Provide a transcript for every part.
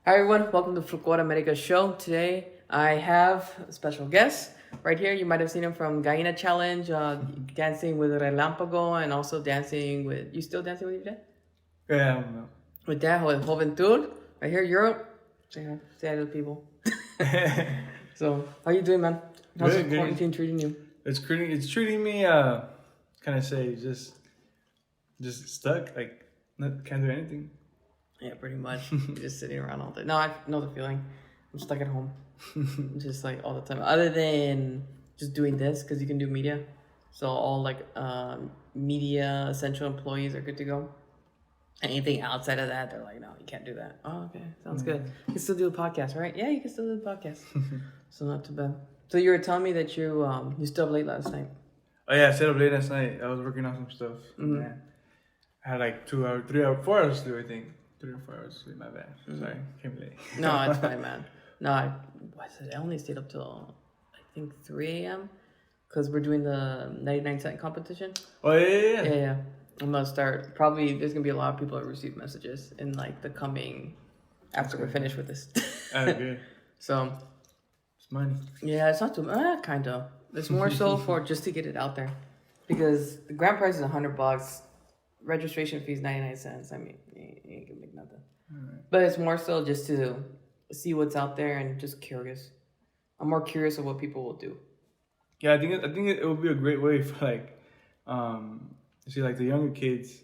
Hi everyone, welcome to Folklor America show. Today I have a special guest right here. You might have seen him from Gallina Challenge, dancing with Relámpago, and also dancing with. You still dancing with your dad? Yeah, With dad, with Juventud. Right here, Europe. Say hi to the people. So, how you doing, man? How's good, the good. quarantine treating you? It's treating me kind of say just stuck, like can't do anything. Yeah, pretty much. Just sitting around all day. No, I know the feeling. I'm stuck at home. Just like all the time. Other than just doing this, because you can do media. So all like media essential employees are good to go. Anything outside of that, they're like, no, you can't do that. Oh, okay. Sounds good. You can still do a podcast, right? Yeah, you can still do the podcast. So not too bad. So you were telling me that you stayed up late last night. Oh yeah, I stayed up late last night. I was working on some stuff. Man, I had like 2 hours, 3 hours, 4 hours sleep. I think 3 or 4 hours sleep. My bad. Sorry, came late. No, it's fine, man. No, I only stayed up till I think 3 a.m. because we're doing the 99-cent competition. Oh yeah. Yeah. I'm gonna start. Probably there's gonna be a lot of people that receive messages in like the coming after we're finished with this. Good. So It's money. yeah, it's not too kind of. It's more so for just to get it out there, because the grand prize is $100. Registration fee is 99 cents. I mean, you ain't gonna make nothing. But it's more so just to see what's out there and just curious. I'm more curious of what people will do. Yeah, I think it would be a great way for like, see like the younger kids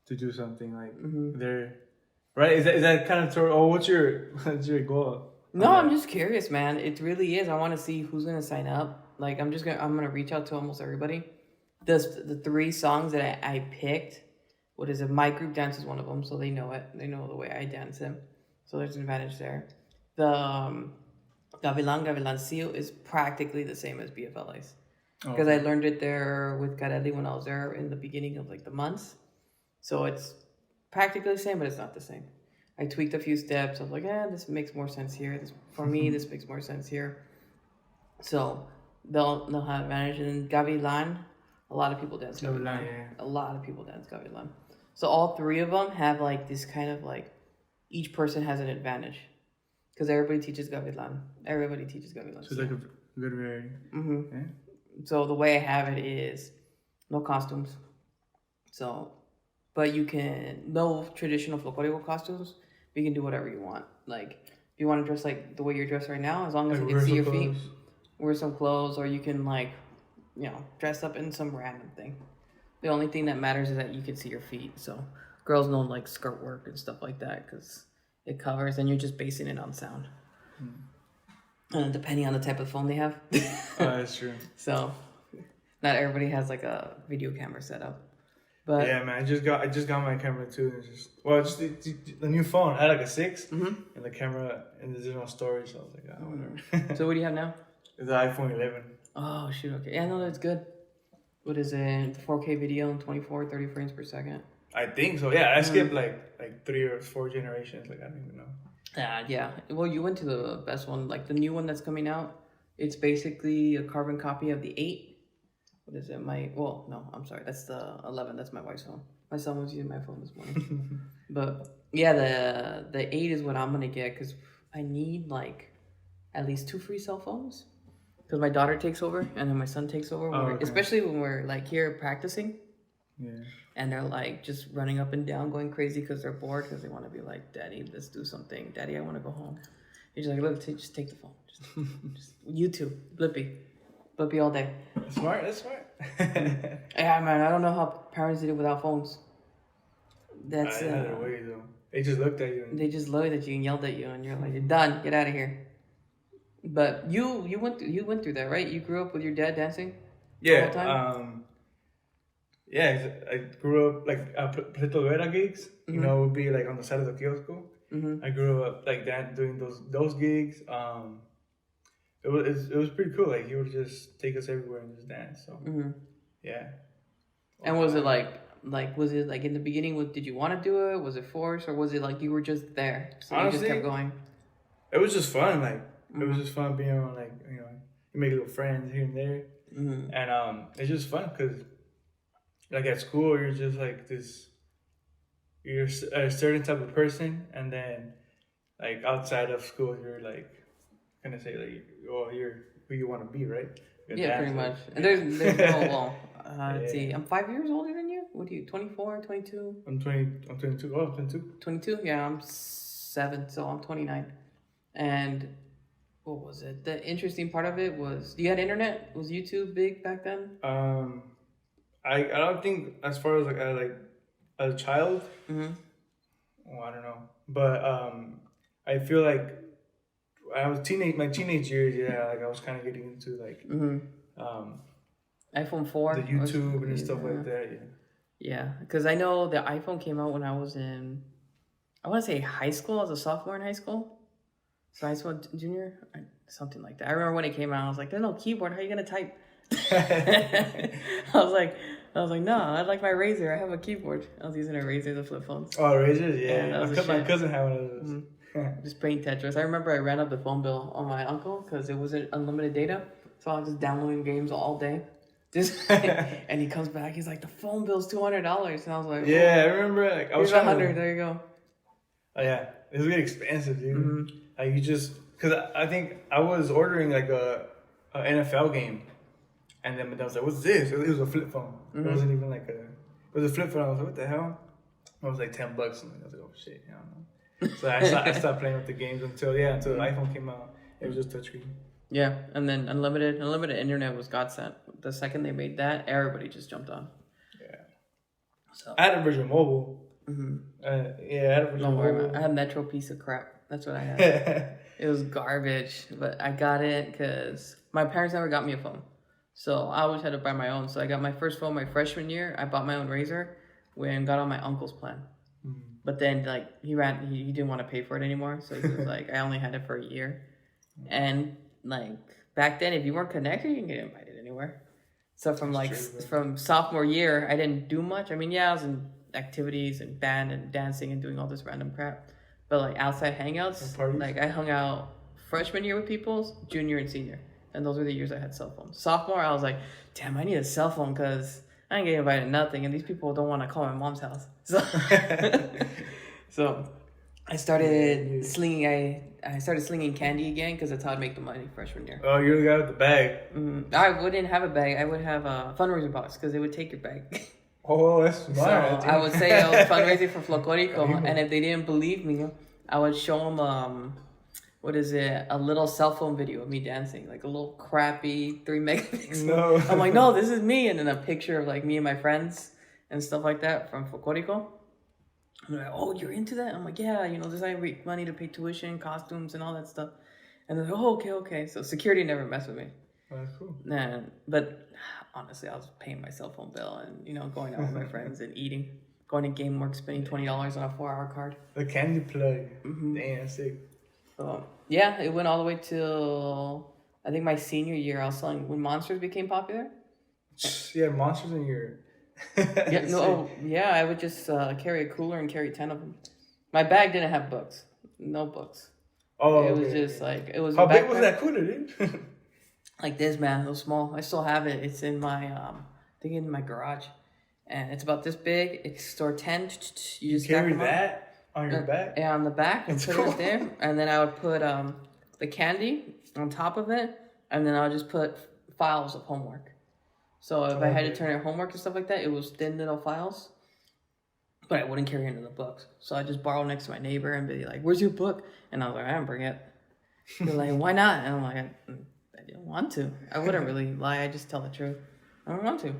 to do something like they're right. Is that kind of sort? Oh, what's your goal? No, I'm just curious, man. It really is. I want to see who's gonna sign up. Like, I'm gonna reach out to almost everybody. The 3 songs that I picked. What is it? My group dance is one of them, so they know it. They know the way I dance it. So there's an advantage there. The Gavilancillo is practically the same as BFLA's. Because I learned it there with Carelli when I was there in the beginning of like the months. So it's practically the same, but it's not the same. I tweaked a few steps. I was like, this makes more sense here. For me, this makes more sense here. So they'll have advantage. And Gavilan, a lot of people dance Gavilan. Yeah. A lot of people dance Gavilan. So all 3 of them have like this kind of like, each person has an advantage. Because everybody teaches Gavilan. Everybody teaches Gavilan. So it's like a good variety. Yeah. So the way I have it is no costumes. So, but you can, no traditional folklorico costumes, but you can do whatever you want. Like, if you want to dress like the way you're dressed right now, as long as you can see your feet, wear some clothes, or you can like, dress up in some random thing. The only thing that matters is that you can see your feet. So girls don't like skirt work and stuff like that because it covers, and you're just basing it on sound. And depending on the type of phone they have. That's true. So not everybody has like a video camera set up. But yeah, man, I just got my camera too. It's just the new phone. I had like a 6 and the camera, and there's no storage. So I was like, whatever. So what do you have now? It's the iPhone 11. Oh shoot, okay. Yeah, no, that's good. What is it? 4K video and 24, 30 frames per second. I think so. Yeah, I skipped like 3 or 4 generations. Like I don't even know. Yeah. Well, you went to the best one, like the new one that's coming out. It's basically a carbon copy of the 8. What is it? I'm sorry. That's the 11. That's my wife's phone. My son was using my phone this morning. But yeah, the 8 is what I'm gonna get because I need like at least 2 free cell phones. Because my daughter takes over and then my son takes over. Especially when we're like here practicing. Yeah. And they're like just running up and down, going crazy because they're bored because they want to be like, Daddy, let's do something. Daddy, I want to go home. He's like, look, just take the phone. Just YouTube, Blippy all day. That's smart. Yeah, man, I don't know how parents did it without phones. That's another way though. They just looked at you. They just looked at you and yelled at you, and you're like, you're done. Get out of here. But you went through that, right? You grew up with your dad dancing. Yeah. The whole time? Yeah. I grew up like Pleto Vera gigs. You know, would be like on the side of the kiosco. I grew up like that doing those gigs. It was pretty cool. Like he would just take us everywhere and just dance. So yeah. And was it like in the beginning? Did you want to do it? Was it forced, or was it like you were just there? So honestly, you just kept going. It was just fun. Like it was just fun being around. Like you make little friends here and there, and it's just fun because like at school you're just like this. You're a certain type of person, and then like outside of school, you're like gonna say like, oh, you're who you want to be, right? Your Yeah, dad's pretty like, much. And there's no well. Let's see. yeah. I'm 5 years older than you. What are you? 24, 22? I'm 20. I'm 22. Oh, 22. 22? Yeah, I'm 7, so I'm 29. And what was it? The interesting part of it was you had internet. Was YouTube big back then? I don't think as far as like as a child. Mm-hmm. Well, I don't know, but I feel like I was my teenage years. Yeah, like I was kind of getting into like iPhone 4. the YouTube and stuff like that. Yeah. Yeah, because I know the iPhone came out when I was in, I want to say high school. I was a sophomore in high school. So high school junior, something like that. I remember when it came out, I was like, "There's no keyboard. How are you gonna type?" I was like, no, I like my Razor. I have a keyboard. I was using a Razor, the flip phones. Oh, Razors, yeah. My shit. cousin had one of those. Mm-hmm. Just playing Tetris. I remember I ran up the phone bill on my uncle because it wasn't unlimited data, so I was just downloading games all day. Just and he comes back, he's like, the phone bill's $200, and I was like, yeah, I remember. Like, I was here's 100. There you go. Oh yeah, it was really expensive, dude. Mm-hmm. Like you just because I think I was ordering like a NFL game, and then I was like, "What's this?" It was a flip phone. Mm-hmm. It wasn't even like it was a flip phone. I was like, "What the hell?" It was like $10, and I was like, "Oh shit, I don't know." So I stopped playing with the games until the iPhone came out. It was just touchscreen. Yeah, and then unlimited internet was godsend. The second they made that, everybody just jumped on. Yeah. So I had a Virgin Mobile. Mm-hmm. I had a Virgin Mobile. I had Metro piece of crap. That's what I had. It was garbage, but I got it because my parents never got me a phone. So I always had to buy my own. So I got my first phone my freshman year. I bought my own Razor and got on my uncle's plan. Mm-hmm. But then like he didn't want to pay for it anymore. So he was like, I only had it for a year. And like back then, if you weren't connected, you didn't get invited anywhere. So from sophomore year, I didn't do much. I mean, yeah, I was in activities and band and dancing and doing all this random crap. But like outside hangouts, like I hung out freshman year with people, junior and senior. And those were the years I had cell phones. Sophomore, I was like, damn, I need a cell phone because I ain't getting invited to nothing. And these people don't want to call my mom's house. So, so I started slinging. I started slinging candy again because that's how I'd make the money freshman year. Oh, you're the guy with the bag. Mm-hmm. I wouldn't have a bag. I would have a fundraiser box because they would take your bag. Oh, that's smart. So I would say I was fundraising for Folklor, and if they didn't believe me, I would show them, a little cell phone video of me dancing, like a little crappy 3 megapixel. No. I'm like, no, this is me, and then a picture of like me and my friends and stuff like that from Folklor. And they're like, oh, you're into that? I'm like, yeah, this I make money to pay tuition, costumes, and all that stuff. And they're like, oh, okay. So security never messed with me. Oh, that's cool. Nah, but honestly, I was paying my cell phone bill and, going out with my friends and eating. Going to GameWorks, spending $20 on a 4-hour card. The candy plug. Mm-hmm. Damn, sick. So, yeah, it went all the way till, I think my senior year. I was selling when Monsters became popular. Yeah, Monsters in your... I would just carry a cooler and carry 10 of them. My bag didn't have books. No books. Oh, it was just like, it was How big was that cooler, dude? Like this, man. It was small. I still have it. It's in my, I think in my garage. And it's about this big. It's store 10. You just carry that on your back? Yeah, on the back. And put it there. And then I would put the candy on top of it. And then I would just put files of homework. So if I had to turn in homework and stuff like that, it was thin little files. But I wouldn't carry into the books. So I just borrow next to my neighbor and be like, where's your book? And I was like, I didn't bring it. They're like, why not? And I'm like, I didn't want to. I wouldn't really lie. I just tell the truth. I don't want to.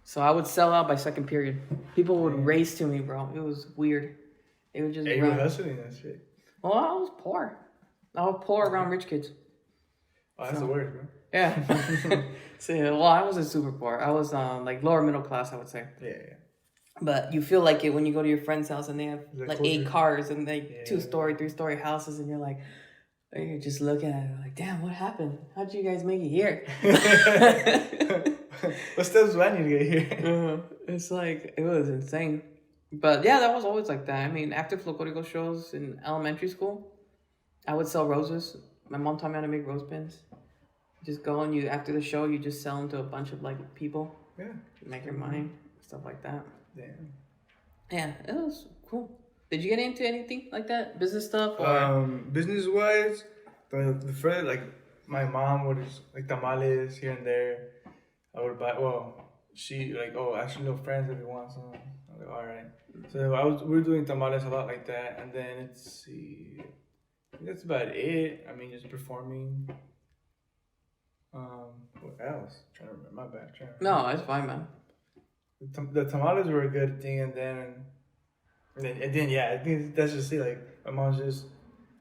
So I would sell out by second period. People would race to me, bro. It was weird. It would just. Hey, you were hustling that shit. Well, I was poor. I was poor around rich kids. Oh, that's the worst, bro. Yeah. So, I wasn't super poor. I was like lower middle class, I would say. Yeah. But you feel like it when you go to your friend's house and they have like 8 cars and like 2-story, 3-story houses, and you're just looking at it like, damn, what happened? How'd you guys make it here? What steps do I need to get here? It's like, it was insane. But yeah, that was always like that. I mean, after Folklor shows in elementary school, I would sell roses. My mom taught me how to make rose pins. Just go and after the show, you just sell them to a bunch of like people. Yeah. Make your money, stuff like that. Damn. Yeah, it was cool. Did you get into anything like that, business stuff, or? Business wise, the first like my mom would just, like tamales here and there. I would buy. Well, she like ask your little friends if you want some. I'm like, all right. So we were doing tamales a lot like that, and then let's see. I think that's about it. I mean, just performing. What else? I'm trying to remember. My bad. No, it's fine, man. The tamales were a good thing, and then yeah, I think that's just it. Like my mom's just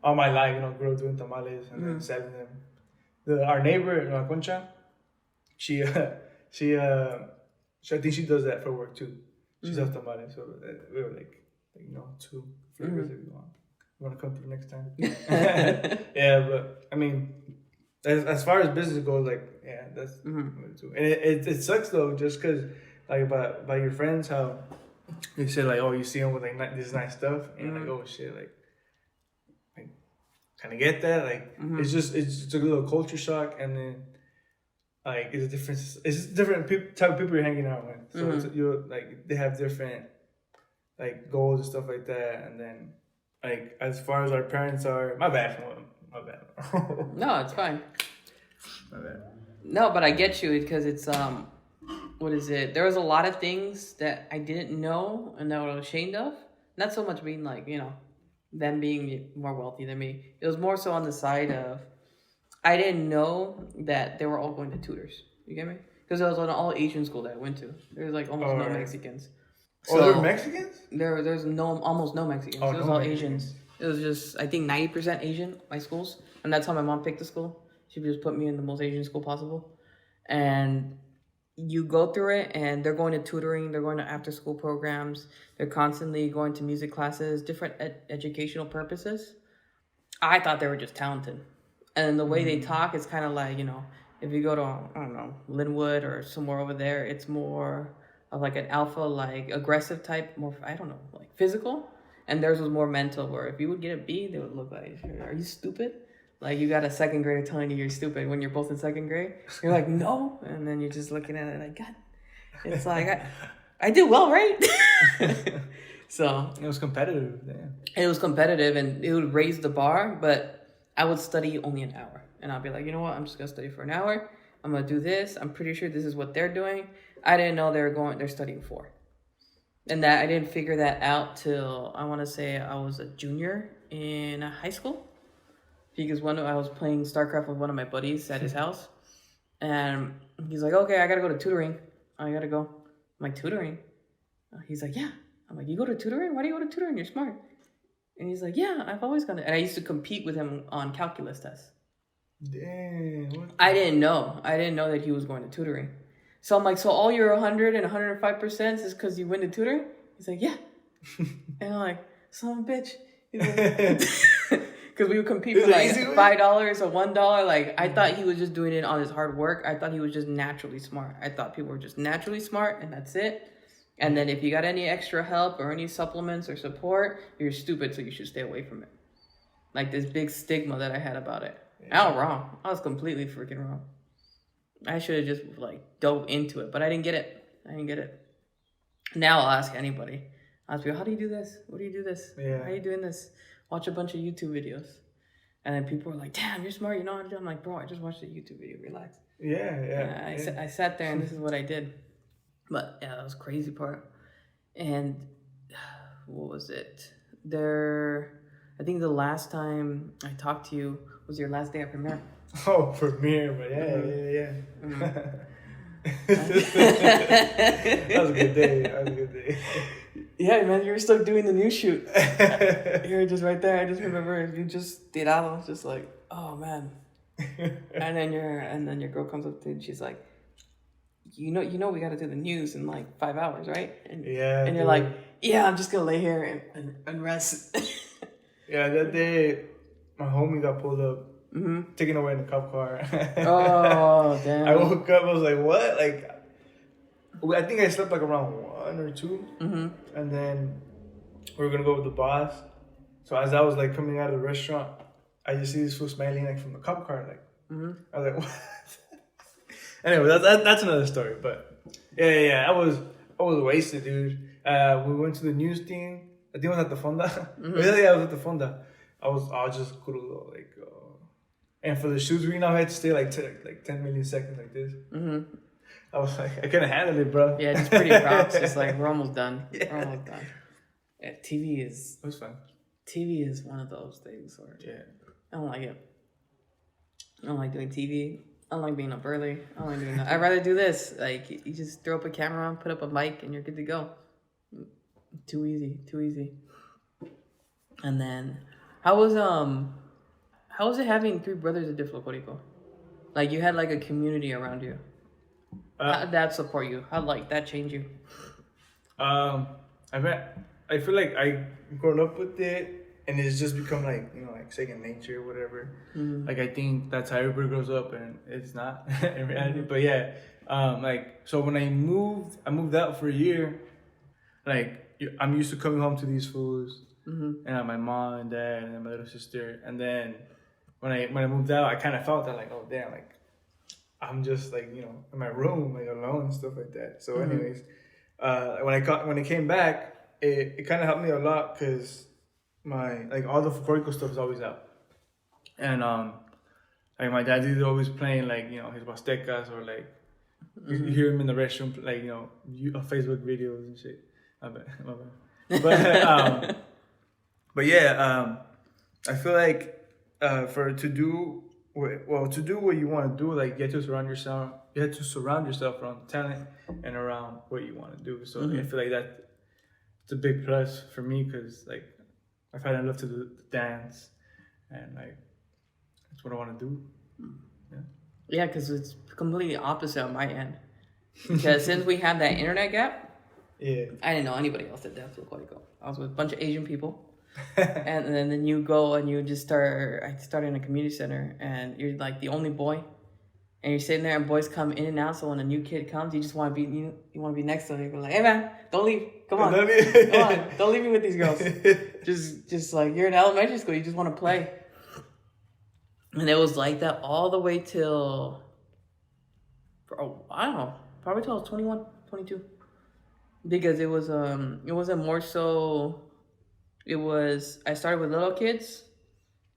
all my life, grew up doing tamales and then selling them. Our neighbor, Concha, she I think she does that for work too. She sells tamales, so we were like two flavors if you want. You want to come through next time? Yeah, but I mean, as far as business goes, like yeah, that's too. And it sucks though, just because like by your friends how you say like you see them with like this nice stuff and you're like oh shit like kind of get that like it's just a little culture shock and then like it's different type of people you're hanging out with so you like they have different like goals and stuff like that and then like as far as our parents are my bad No, it's fine. My bad. No, but I get you because it's what is it? There was a lot of things that I didn't know and that I was ashamed of. Not so much being like, them being more wealthy than me. It was more so on the side of I didn't know that they were all going to tutors. You get me? Because it was an all Asian school that I went to. There's like almost no Mexicans. So there were Mexicans? There's almost no Mexicans. It was all Asians. It was just I think 90% Asian, my schools. And that's how my mom picked the school. She just put me in the most Asian school possible. And you go through it and they're going to tutoring, they're going to after school programs, they're constantly going to music classes, different educational purposes. I thought they were just talented. And the way they talk is kind of like, if you go to, I don't know, Linwood or somewhere over there, it's more of like an alpha, like aggressive type, more, I don't know, like physical. And theirs was more mental, where if you would get a B, they would look like, are you stupid? Like you got a second grader telling you you're stupid when you're both in second grade. You're like, no. And then you're just looking at it like, God, it's like, I did well, right? So. It was competitive. Yeah. It was competitive and it would raise the bar, but I would study only an hour. And I'll be like, you know what? I'm just going to study for an hour. I'm going to do this. I'm pretty sure this is what they're doing. I didn't know they're studying for. And that I didn't figure that out till I want to say I was a junior in high school. Because I was playing StarCraft with one of my buddies at his house. And he's like, okay, I got to go to tutoring. I got to go. I'm like, tutoring? He's like, yeah. I'm like, you go to tutoring? Why do you go to tutoring? You're smart. And he's like, yeah, I've always gone to... And I used to compete with him on calculus tests. Damn. I didn't know. I didn't know that he was going to tutoring. So I'm like, so all your 100 and 105% is because you went to tutoring? He's like, yeah. And I'm like, son of a bitch. Because we would compete for like $5 or $1. Like, I thought he was just doing it on his hard work. I thought he was just naturally smart. I thought people were just naturally smart and that's it. And then if you got any extra help or any supplements or support, you're stupid, so you should stay away from it. Like this big stigma that I had about it. Yeah. I was wrong. I was completely freaking wrong. I should have just like dove into it, but I didn't get it. Now I'll ask anybody. I'll ask people, how do you do this? What do you do this? Yeah. How are you doing this? Watch a bunch of YouTube videos. And then people are like, damn, you're smart. You know what to do? I'm like, bro, I just watched a YouTube video. Relax. Yeah. I sat there and this is what I did. But yeah, that was a crazy part. And what was it? I think the last time I talked to you was your last day at Premiere. Oh, Premiere, but yeah. That was a good day. Yeah, man, you were still doing the news shoot. You were just right there. I just remember you just did out. I was just like, oh man. And then your girl comes up to you and she's like, you know, we got to do the news in like 5 hours, right? And you're like, yeah, I'm just gonna lay here and rest. Yeah, that day, my homie got pulled up, taken away in a cop car. Oh, damn! I woke up, I was like, what? Like, I think I slept like around 1 or 2, and then we were gonna go with the boss. So as I was like coming out of the restaurant, I just see this fool smiling like from the cop car, like. I was like, what? Anyway, that's another story. But yeah, I was wasted, dude. We went to the news thing. I think it was at the Fonda. Yeah, I was at the Fonda. I was just cool, like, and for the shoes green, I had to stay like 10 million seconds like this. I was like, I couldn't handle it, bro. Yeah, just pretty props. Just like, we're almost done. Yeah. We're almost done. Yeah, TV is... It was fun. TV is one of those things where... Yeah. I don't like it. I don't like doing TV. I don't like being up early. I don't like doing that. I'd rather do this. Like, you just throw up a camera on, put up a mic, and you're good to go. Too easy. Too easy. And then, how was it having three brothers at Folklor? Like, you had like a community around you. How did that support you? How like that change you? I feel like I grown up with it, and it's just become like, you know, like second nature or whatever. Like, I think that's how everybody grows up, and it's not in reality. But yeah, like, so when I moved out for a year. Like, I'm used to coming home to these fools, and my mom and dad and my little sister. And then when I moved out, I kind of felt that, like, oh damn, like I'm just like, you know, in my room, like alone and stuff like that. So anyways, when I came back, it kind of helped me a lot because my, like, all the folklorico stuff is always out, and like my dad is always playing, like, you know, his Huastecas, or like you hear him in the restroom, like, you know, Facebook videos and shit. My bad. But yeah, I feel like to do what you want to do, like, you have to surround yourself around talent and around what you want to do. So I feel like it's a big plus for me, because like I've had love to dance, and like that's what I want to do. Yeah, because it's completely opposite on my end. Because since we have that internet gap, I didn't know anybody else that danced with Folklor. I was with a bunch of Asian people. And then you go and you just I started in a community center, and you're like the only boy. And you're sitting there, and boys come in and out, so when a new kid comes, you just want to be, you want to be next to them. You're like, hey man, don't leave. Come on. Come on. Don't leave me with these girls. just like, you're in elementary school, you just want to play. And it was like that all the way till, I don't know, probably till I was 21, 22. Because it wasn't more so, I started with little kids,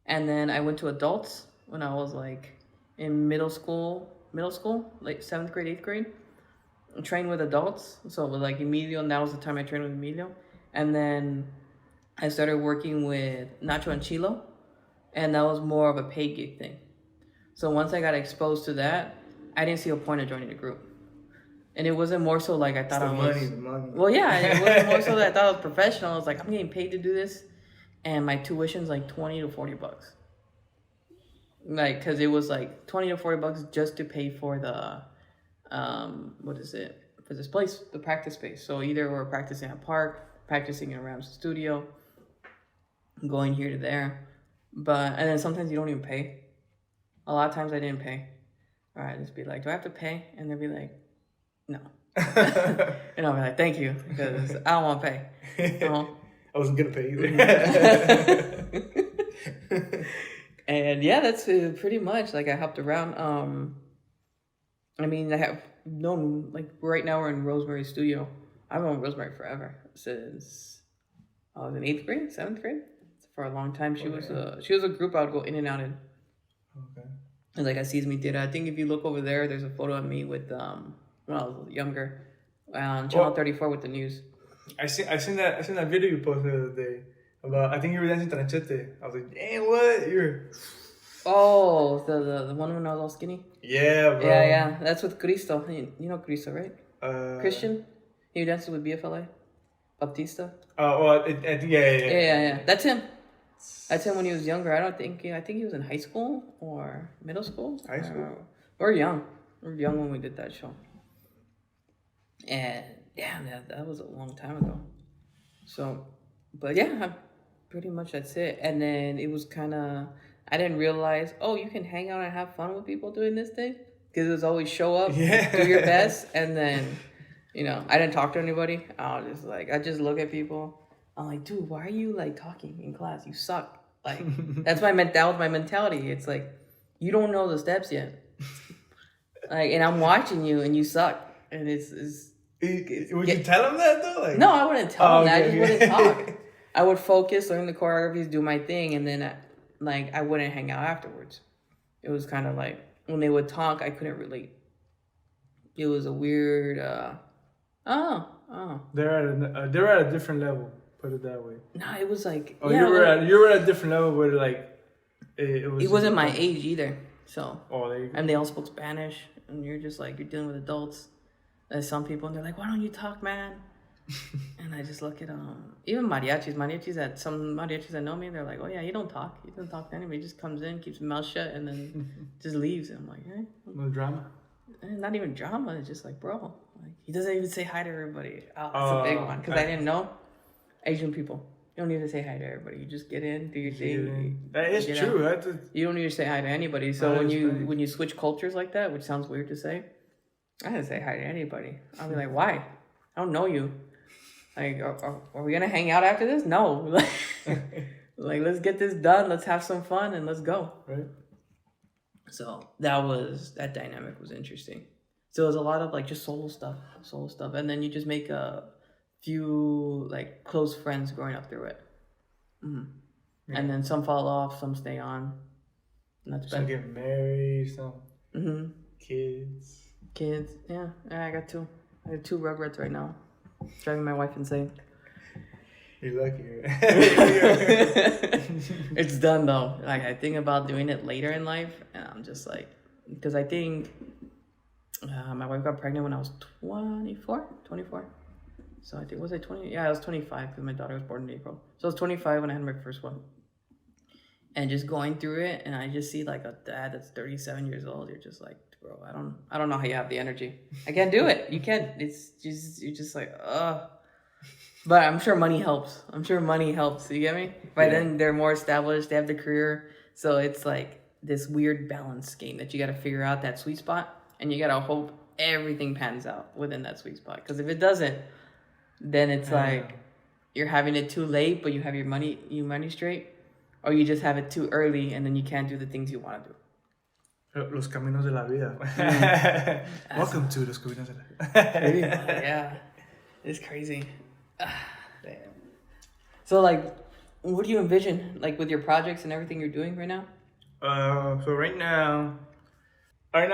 and then I went to adults when I was like in middle school, like 7th grade, 8th grade. I trained with adults. So with like Emilio, and that was the time I trained with Emilio. And then I started working with Nacho and Chilo, and that was more of a paid gig thing. So once I got exposed to that, I didn't see a point of joining the group. And it wasn't more so like I thought I was... The money. Well, yeah, it wasn't more so that I thought I was professional. I was like, I'm getting paid to do this, and my tuition's like $20 to $40. Like, because it was like $20 to $40 just to pay for the, for this place, the practice space. So either we're practicing at park, practicing in Ram's studio, going here to there. And then sometimes you don't even pay. A lot of times I didn't pay. All right, just be like, do I have to pay? And they'd be like, no. And I'll be like, thank you, because I don't want to pay. I wasn't going to pay either. And yeah, that's pretty much, like, I hopped around. I mean, I have known, like, right now we're in Rosemary's studio. I've known Rosemary forever, since I was in 8th grade, 7th grade. For a long time. She was a group I would go in and out in. Okay. And like, I sees me did. I think if you look over there, there's a photo of me with when I was younger, on Channel 34 with the news. I seen that video you posted the other day about, I think you were dancing tranchete. I was like, damn, what? You're... Oh, the one when I was all skinny? Yeah, bro. Yeah. That's with Cristo. You know Cristo, right? Christian? He danced with BFLA? Baptista? Oh, I think, yeah. That's him. That's him when he was younger. I think he was in high school or middle school. High school? We're young. We were young when we did that show. And yeah, that was a long time ago. So, but yeah, pretty much that's it. And then it was kind of, I didn't realize, you can hang out and have fun with people doing this thing. Because it was always show up, do your best, and then, I didn't talk to anybody. I just look at people. I'm like, dude, why are you like talking in class? You suck. Like, that was my mentality. It's like, you don't know the steps yet. Like, and I'm watching you, and you suck. And it's would you tell him that though? Like, no, I wouldn't tell him that. I just wouldn't talk. I would focus, learn the choreographies, do my thing, and then I wouldn't hang out afterwards. It was kind of like when they would talk, I couldn't relate. It was a weird. They're at a different level. Put it that way. No, it was like. Oh, you were at a different level where like it wasn't my age either. So. Oh, there you go. And they all spoke Spanish, and you're just like you're dealing with adults. There's some people, and they're like, "Why don't you talk, man?" And I just look at even some mariachis that know me, they're like, "Oh yeah, he don't talk. He doesn't talk to anybody. He just comes in, keeps his mouth shut, and then just leaves." And I'm like, "Hey, no drama." Not even drama. It's just like, bro, like he doesn't even say hi to everybody. Oh, that's a big one because I didn't know Asian people. You don't need to say hi to everybody. You just get in, do your thing. That is true. You don't need to say hi to anybody. So when you switch cultures like that, which sounds weird to say, I didn't say hi to anybody. I'll be like, why? I don't know you. Like, are we gonna hang out after this? No. Like, let's get this done. Let's have some fun and let's go. Right. So that dynamic was interesting. So it was a lot of like just solo stuff, and then you just make a few like close friends growing up through it. Mm-hmm. Yeah. And then some fall off, some stay on. And that's some get married, some kids. Yeah, I got two. I have 2 Rugrats right now. Driving my wife insane. You're lucky. It's done though. Like I think about doing it later in life, and I'm just like, because I think my wife got pregnant when I was 24. So I think, was I 20? Yeah, I was 25 because my daughter was born in April. So I was 25 when I had my first one. And just going through it, and I just see like a dad that's 37 years old. You're just like, bro, I don't know how you have the energy. I can't do it. You can't. You're just like, ugh. But I'm sure money helps. You get me? By then they're more established. They have the career. So it's like this weird balance game that you got to figure out that sweet spot, and you got to hope everything pans out within that sweet spot. Because if it doesn't, then it's like you're having it too late, but you have your money straight, or you just have it too early, and then you can't do the things you want to do. Los caminos de la vida. Welcome to Los Caminos de la Vida. Yeah, it's crazy. Damn. So, like, what do you envision, like, with your projects and everything you're doing right now? So right now, like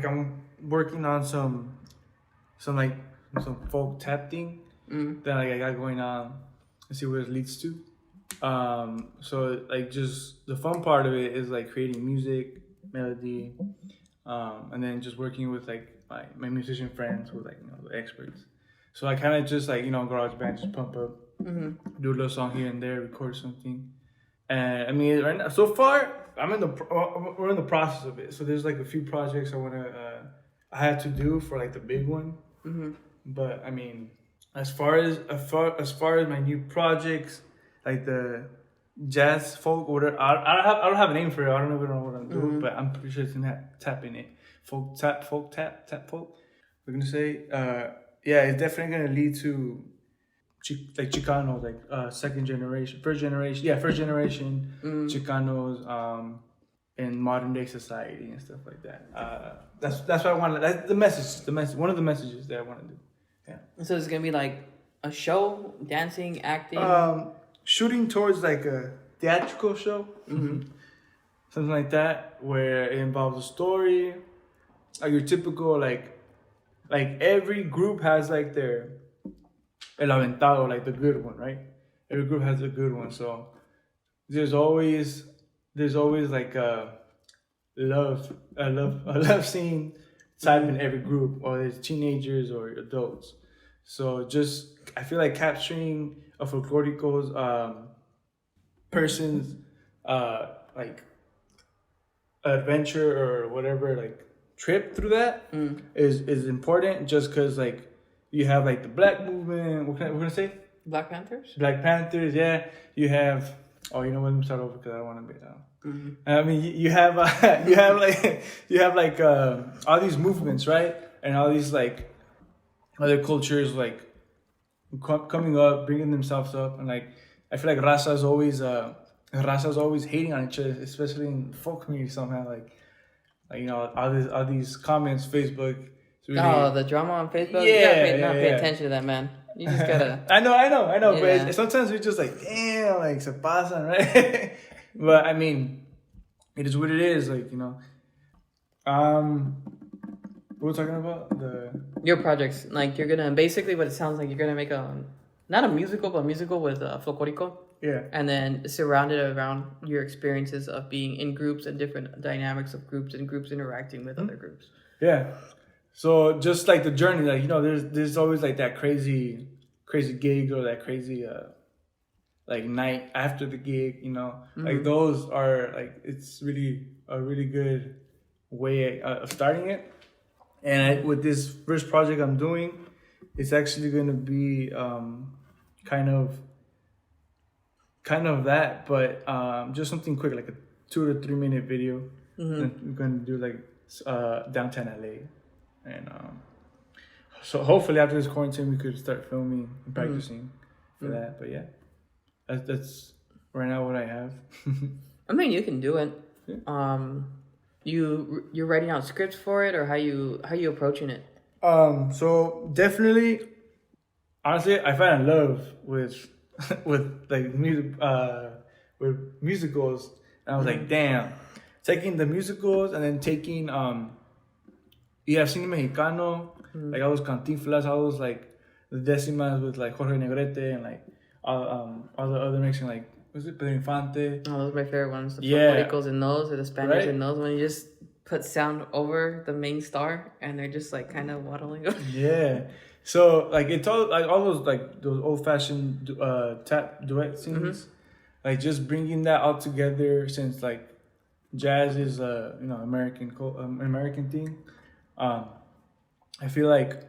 I'm working on some folk tap thing that like I got going on. Let's see where it leads to. So like just the fun part of it is like creating music, melody, and then just working with like my musician friends with like the experts. So I kind of just like GarageBand, just pump up, do a little song here and there, record something, and I mean right now so far we're in the process of it. So there's like a few projects I had to do for like the big one, but I mean as far as my new projects, like the jazz folk order, I don't have a name for it. I don't know what I'm doing, but I'm pretty sure it's gonna tap in it. Folk tap. We're gonna say, it's definitely gonna lead to Chicanos, like first generation Chicanos, in modern day society and stuff like that. That's what I want. That's the message. One of the messages that I want to do. Yeah. So it's gonna be like a show, dancing, acting. Shooting towards like a theatrical show, something like that, where it involves a story, like your typical like every group has like their el aventado, like the good one, right? Every group has a good one, so there's always like a love scene type in every group, or there's teenagers or adults. So just I feel like capturing a folklorico's person's like adventure or whatever like trip through that is important, just because like you have like the black movement. What can I say? Black Panthers, yeah. You have let me start over because I don't want to be down. I mean, you have all these movements, right? And all these like other cultures like coming up, bringing themselves up, and like I feel like Raza's always hating on each other, especially in the folk community somehow. Like all these comments, Facebook. Really, the drama on Facebook. Yeah, you gotta pay attention to that, man. You just gotta. I know. Yeah. But sometimes we're just like, damn, like se pasan, right? But I mean, it is what it is. Like, you know. What we're talking about Your projects, like you're gonna basically what it sounds like you're gonna make not a musical but a musical with folklorico. Yeah. And then surrounded around your experiences of being in groups and different dynamics of groups and groups interacting with other groups. Yeah. So just like the journey, like, you know, there's always like that crazy gig or that crazy like night after the gig, you know. Like those are like, it's really a really good way of starting it. And with this first project I'm doing, it's actually going to be kind of that, but just something quick, like a 2 to 3 minute video. And we're going to do like downtown LA. And so hopefully after this quarantine, we could start filming and practicing for that. But yeah, that's right now what I have. I mean, you can do it. Yeah. You're writing out scripts for it, or how you approaching it? So definitely, honestly, I fell in love with with like music, with musicals, and I was like, damn, taking the musicals and then taking you have Cine Mexicano, like all those Cantinflas, all those like the Décimas with like Jorge Negrete and like all the other Mexican, like, was it Pedro Infante? Oh, those are my favorite ones. The Yeah. folkloricos in those, or the Spanish Right? in those, when you just put sound over the main star and they're just like kind of waddling. Yeah. So like it's all like all those old fashioned tap duet scenes, like just bringing that all together, since like jazz is you know, American thing. I feel like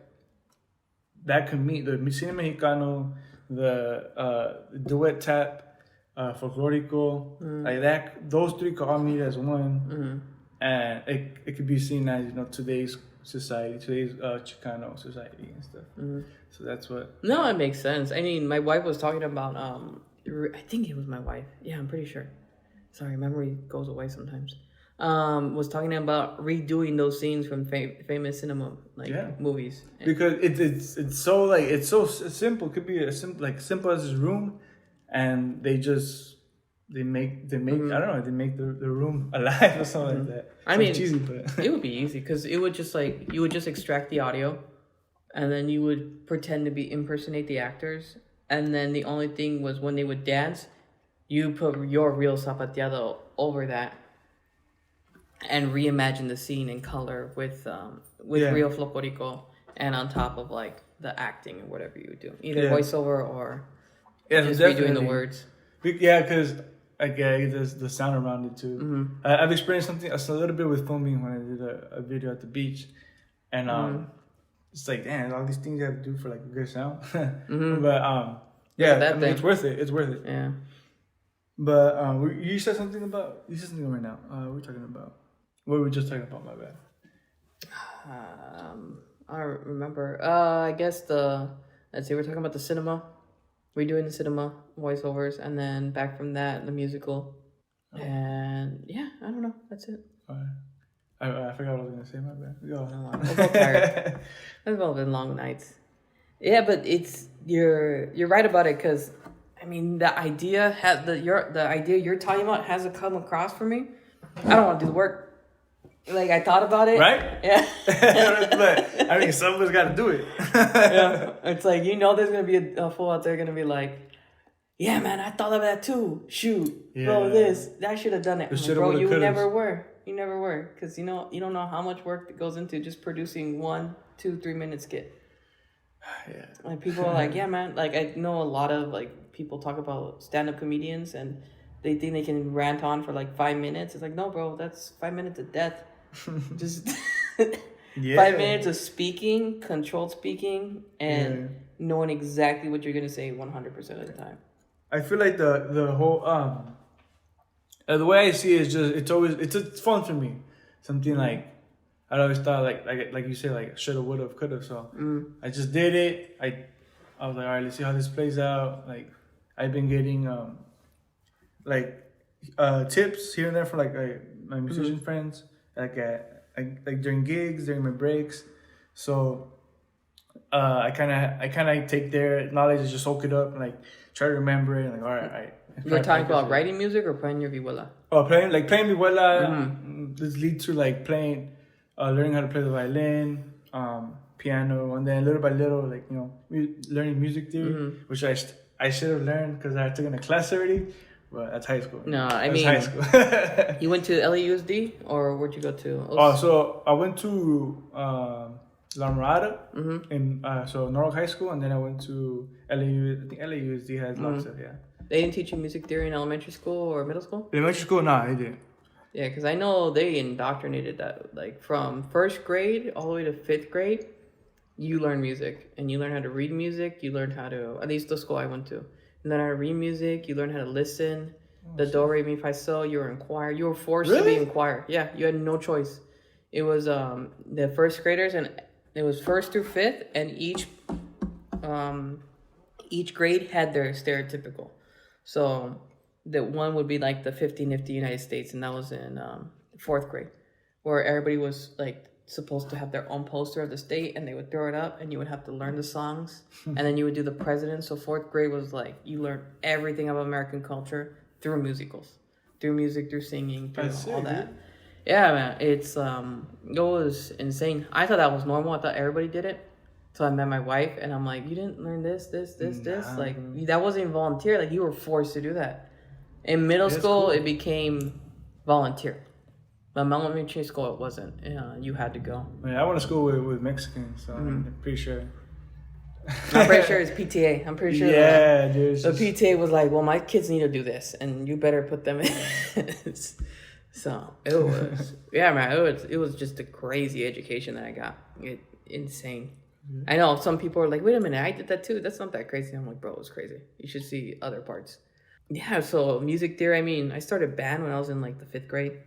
that could meet the Cine Mexicano, the duet tap, folklorico, like that. Those three could all meet as one, and it could be seen as, you know, today's society, today's Chicano society and stuff. So that's what. No, it makes sense. I mean, my wife was talking about I think it was my wife. Yeah, I'm pretty sure. Sorry, memory goes away sometimes. Was talking about redoing those scenes from famous cinema movies. Because it's so like it's so simple. It could be simple as this room, and they make I don't know, they make the room alive or something like that. I mean, cheesy, but it would be easy because it would just like you would just extract the audio, and then you would pretend to impersonate the actors, and then the only thing was when they would dance, you put your real zapateado over that. And reimagine the scene in color with real folklorico, and on top of like the acting or whatever you would do, either voiceover or just redoing the words. Yeah, because I get the sound around it too. I've experienced something a little bit with filming when I did a video at the beach, and it's like, damn, all these things you have to do for like a good sound. But yeah, I mean, it's worth it. It's worth it. Yeah. But you said something right now. We're talking about. What were we just talking about? My bad. I don't remember. I guess let's see, we're talking about the cinema. Redoing the cinema voiceovers, and then back from that, the musical. And yeah, I don't know. That's it. All right. I forgot what I was gonna say. My bad. Go. No, I'm so tired. It's all been long nights. Yeah, but you're right about it, because I mean the idea the idea you're talking about hasn't come across for me. I don't want to do the work. Like, I thought about it. Right? Yeah. But, I mean, someone's got to do it. Yeah. It's like, you know, there's going to be a fool out there going to be like, yeah, man, I thought of that too. Shoot. Yeah. Bro, I should have done it. Like, bro, you never were. You never were. Because, you know, you don't know how much work that goes into just producing 1, 2, 3 minute skit. Yeah. Like, people are like, yeah, man. Like, I know a lot of, like, people talk about stand-up comedians, and they think they can rant on for, like, 5 minutes. It's like, no, bro, that's 5 minutes of death. Just 5 minutes of speaking, controlled speaking, and knowing exactly what you're gonna say 100% of the time. I feel like the whole the way I see it is just it's fun for me. Something like I always thought like you say, like shoulda, woulda, coulda. So I just did it. I was like, all right, let's see how this plays out. Like I've been getting tips here and there from like my musician friends. Like during gigs, during my breaks. So I kind of take their knowledge and just soak it up and like try to remember it. Like, all right. You're talking about writing music or playing your vihuela? Oh, playing vihuela. This leads to like playing, learning how to play the violin, piano, and then little by little, like learning music theory, which I should have learned because I took in a class already. But that's high school. No, I that's mean, high school. You went to LAUSD or where'd you go to? Oh, so I went to La Mirada in Norwalk High School, and then I went to LAU. I think LAUSD has lots of They didn't teach you music theory in elementary school or middle school? Elementary school, nah, they didn't. Yeah, because I know they indoctrinated that. Like from first grade all the way to fifth grade, you learn music and you learn how to read music. You learn how to, at least the school I went to, you learn how to read music. You learn how to listen. The do, re, mi, fa, sol. You were in choir. You were forced to be in choir. Yeah, you had no choice. It was the first graders, and it was first through fifth, and each grade had their stereotypical. So the one would be like the 50 Nifty United States, and that was in fourth grade, where everybody was like supposed to have their own poster of the state, and they would throw it up, and you would have to learn the songs, and then you would do the president. So fourth grade was like you learned everything about American culture through musicals, through music, through singing, through all that. Dude. Yeah, man, it was insane. I thought that was normal. I thought everybody did it. So I met my wife, and I'm like, you didn't learn this. Like, that wasn't volunteer. Like, you were forced to do that. In middle school, it became volunteer. But elementary school, it wasn't. You had to go. Yeah, I went to school with Mexicans, so I'm pretty sure. I'm pretty sure it's PTA. I'm pretty sure. Yeah, dude. The PTA was like, well, my kids need to do this, and you better put them in. So it was, yeah, man. It was just a crazy education that I got. Insane. I know some people are like, wait a minute, I did that too. That's not that crazy. I'm like, bro, it's crazy. You should see other parts. Yeah, so music theory. I mean, I started band when I was in like the fifth grade.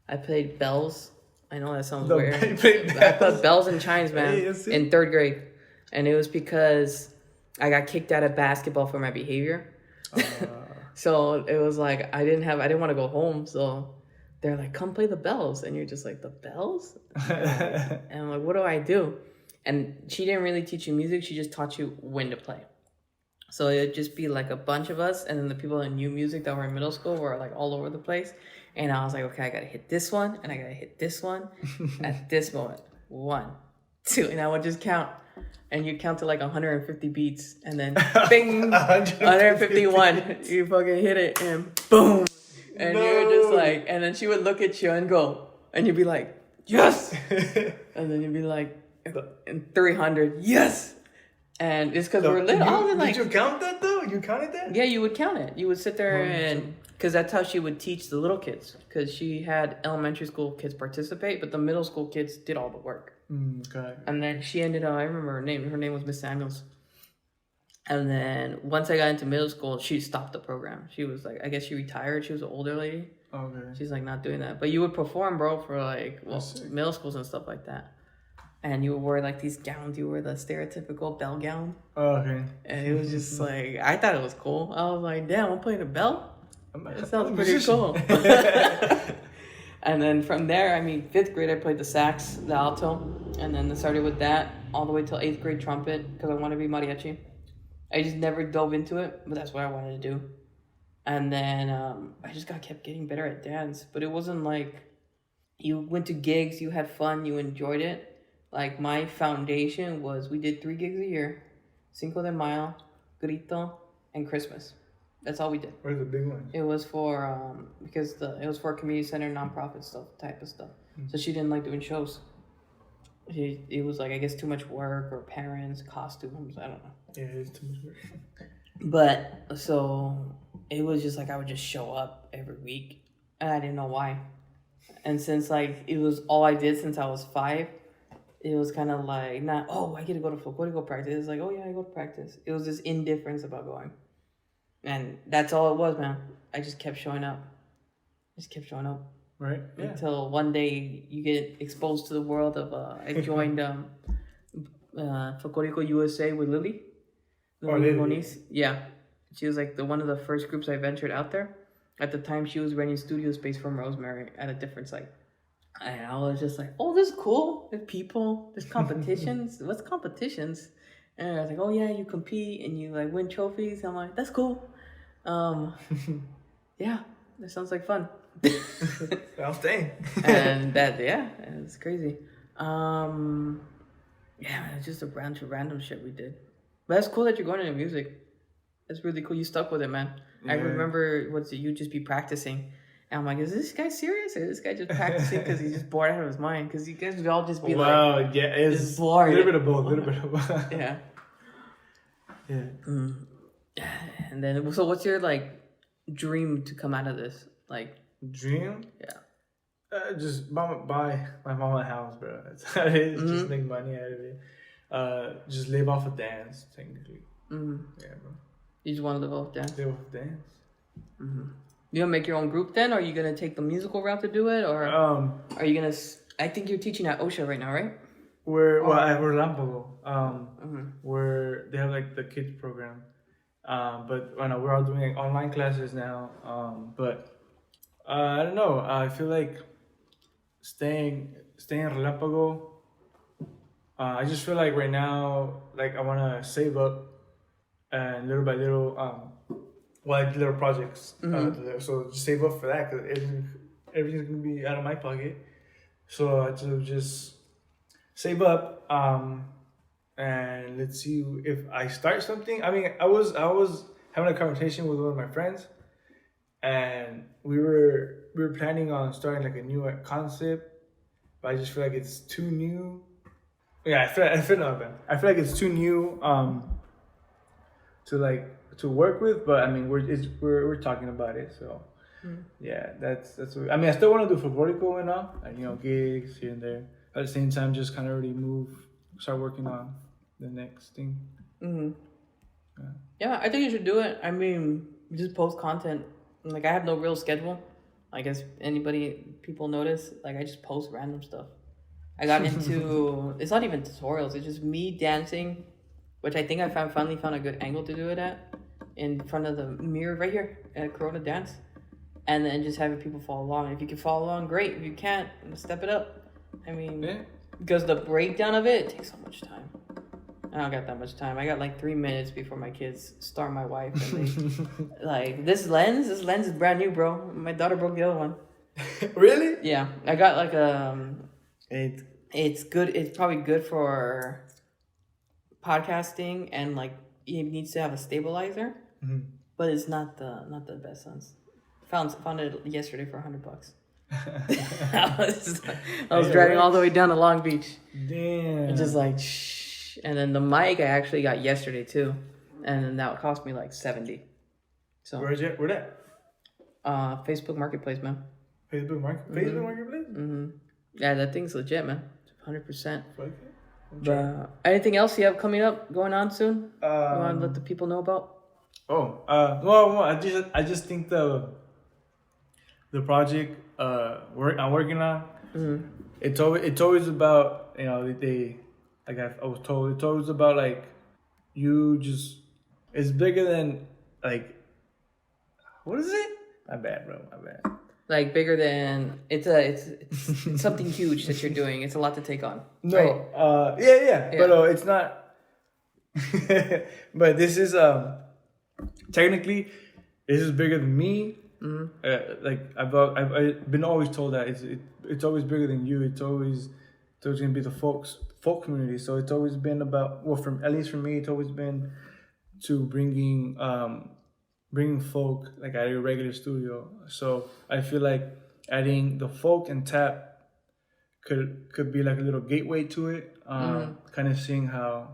I played bells. I know that sounds weird. I played bells and chimes, man, in third grade. And it was because I got kicked out of basketball for my behavior. So it was like, I didn't want to go home. So they're like, come play the bells. And you're just like, the bells? And I'm like, what do I do? And she didn't really teach you music. She just taught you when to play. So it'd just be like a bunch of us. And then the people that knew music that were in middle school were like all over the place. And I was like, okay, I got to hit this one. And I got to hit this one at this moment. 1, 2. And I would just count. And you count to like 150 beats. And then bing, 151. You fucking hit it and boom. And you're just like, and then she would look at you and go. And you'd be like, yes. And then you'd be like, and 300, yes. And it's because we're little. Did you count that though? You counted that? Yeah, you would count it. You would sit there and because that's how she would teach the little kids. Because she had elementary school kids participate, but the middle school kids did all the work. Okay. And then she ended up. I remember her name. Her name was Miss Samuels. And then once I got into middle school, she stopped the program. She was like, I guess she retired. She was an older lady. Okay. She's like not doing that. But you would perform, bro, for like middle schools and stuff like that. And you would wear like these gowns. You wore the stereotypical bell gown. Oh, okay. And it was just like, I thought it was cool. I was like, damn, I'm playing a bell? That sounds pretty cool. And then from there, I mean, 5th grade, I played the sax, the alto. And then I started with that all the way till 8th grade trumpet because I wanted to be mariachi. I just never dove into it, but that's what I wanted to do. And then I just kept getting better at dance. But it wasn't like you went to gigs, you had fun, you enjoyed it. Like, my foundation was we did 3 gigs a year. Cinco de Mayo, Grito, and Christmas. That's all we did. What are the big ones? It was for, because it was for community center, nonprofit stuff, type of stuff. Mm-hmm. So she didn't like doing shows. It was like, I guess, too much work or parents, costumes, I don't know. Yeah, it's too much work. But, so, it was just like I would just show up every week. And I didn't know why. And since, like, it was all I did since I was 5, it was kind of like, not, oh, I get to go to Folklor practice. It's like, oh, yeah, I go to practice. It was this indifference about going. And that's all it was, man. I just kept showing up. Right, yeah. Until one day you get exposed to the world of, I joined Folklor USA with Lily. Lily Moniz. Yeah. She was like one of the first groups I ventured out there. At the time, she was renting studio space from Rosemary at a different site. And I was just like, oh, this is cool. There's people. There's competitions. What's competitions? And I was like, oh yeah, you compete and you like win trophies. I'm like, that's cool. Um, yeah, that sounds like fun. I'm staying. And that, yeah, it's crazy. Yeah, man, it's just a bunch of random shit we did. But that's cool that you're going into music. That's really cool. You stuck with it, man. I Yeah. remember you just be practicing. And I'm like, is this guy serious? Or is this guy just practicing because he's just bored out of his mind? Because you guys would all just be Wow, like, yeah, it's just bored. a little bit of both, a little bit of both. Yeah. Yeah. And then, so what's your like dream to come out of this? Like, Dream? yeah. Just buy my mom a house, bro. That's how it is. Just make money out of it. Just live off of dance, technically. Yeah, bro. You just want to live off dance? Live off of dance. You gonna make your own group then? Or are you gonna take the musical route to do it? Or are you gonna, I think you're teaching at OSHA right now, right? We're Lampago. Where they have like the kids program. But I know we're all doing like online classes now. But I don't know. I feel like staying in Relampago. I just feel like right now, like I want to save up, and little by little, like little projects. So just save up for that because everything's gonna be out of my pocket. So I just save up. And let's see if I start something. I mean, I was having a conversation with one of my friends, and we were planning on starting like a new concept, but I just feel like it's too new. Yeah, I feel like it's too new to work with. But I mean, we're talking about it. So yeah, that's what, I mean, I still want to do folklorico and all, and gigs here and there. At the same time, just kind of already start working on the next thing. Yeah, I think you should do it. I mean, just post content. Like, I have no real schedule. I guess people notice. Like, I just post random stuff. I got into, it's not even tutorials. It's just me dancing, which I think I finally found a good angle to do it at, in front of the mirror right here at Corona Dance. And then just having people follow along. If you can follow along, great. If you can't, step it up. I mean, because the breakdown of it takes so much time. I don't got that much time. I got like 3 minutes before my kids start my wife. And they, like, this lens is brand new, bro. My daughter broke the other one. Really? Yeah. I got like it's good. It's probably good for podcasting, and like it needs to have a stabilizer, but it's not the best lens. Found it yesterday for $100. I was driving all the way down to Long Beach. Damn. And just like shh. And then the mic I actually got yesterday too, and then that cost me like $70. So where that? Facebook Marketplace, man. Facebook Marketplace. Yeah, that thing's legit, man. 100%. Okay. But anything else you have coming up, going on soon? You want to let the people know about? Well, I just think the project I'm working on, it's always about, like I was told, it's always about like it's bigger than like, what is it? My bad, bro. My bad. Like bigger than it's something huge that you're doing. It's a lot to take on. No, right? Yeah. But it's not. But this is technically, this is bigger than me. Like I've been always told that it's always bigger than you. It's always gonna be the folk community. So it's always been about, well, at least for me, it's always been to bringing folk like at a regular studio. So I feel like adding the folk and tap could be like a little gateway to it. Kind of seeing how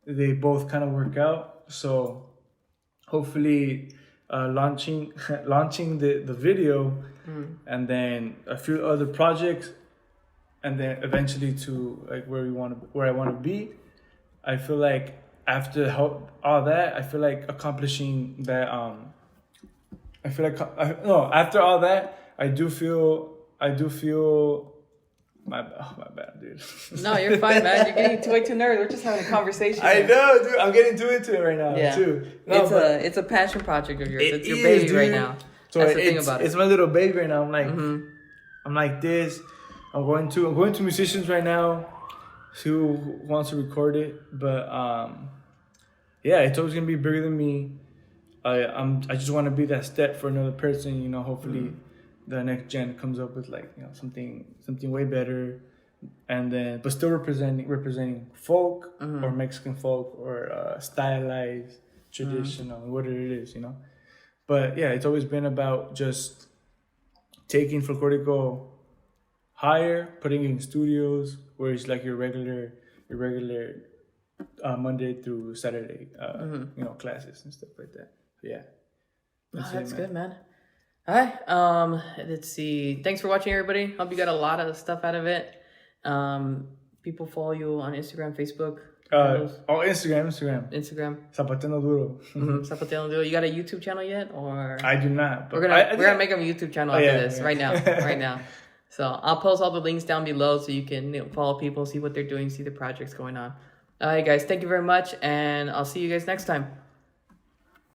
they both kind of work out. So hopefully launching the video, and then a few other projects, and then eventually to like where I want to be. I feel like after all that, I feel like accomplishing that. After all that, I do feel. My bad, dude. No, you're fine, man. You're getting way too nerdy. We're just having a conversation. I know, dude. I'm getting too into it right now, too. No, it's a passion project of yours. It's your is, baby dude. right now. So that's the thing about it. It's my little baby right now. I'm like this. I'm going to musicians right now. see who wants to record it. But yeah, it's always gonna be bigger than me. I just want to be that step for another person. You know, hopefully the next gen comes up with like, you know, something way better, and then but still representing folk or Mexican folk or stylized traditional whatever it is, you know. But yeah, it's always been about just taking folklorico higher, putting it in studios where it's like your regular Monday through Saturday, you know, classes and stuff like that. So yeah, That's good, man. All right. Let's see. Thanks for watching, everybody. Hope you got a lot of stuff out of it. People follow you on Instagram, Facebook. Instagram. Zapateando Duro. Zapateando Duro. You got a YouTube channel yet, or I do not. But we're gonna make a YouTube channel after this right now. So I'll post all the links down below so you can, you know, follow people, see what they're doing, see the projects going on. All right, guys. Thank you very much, and I'll see you guys next time.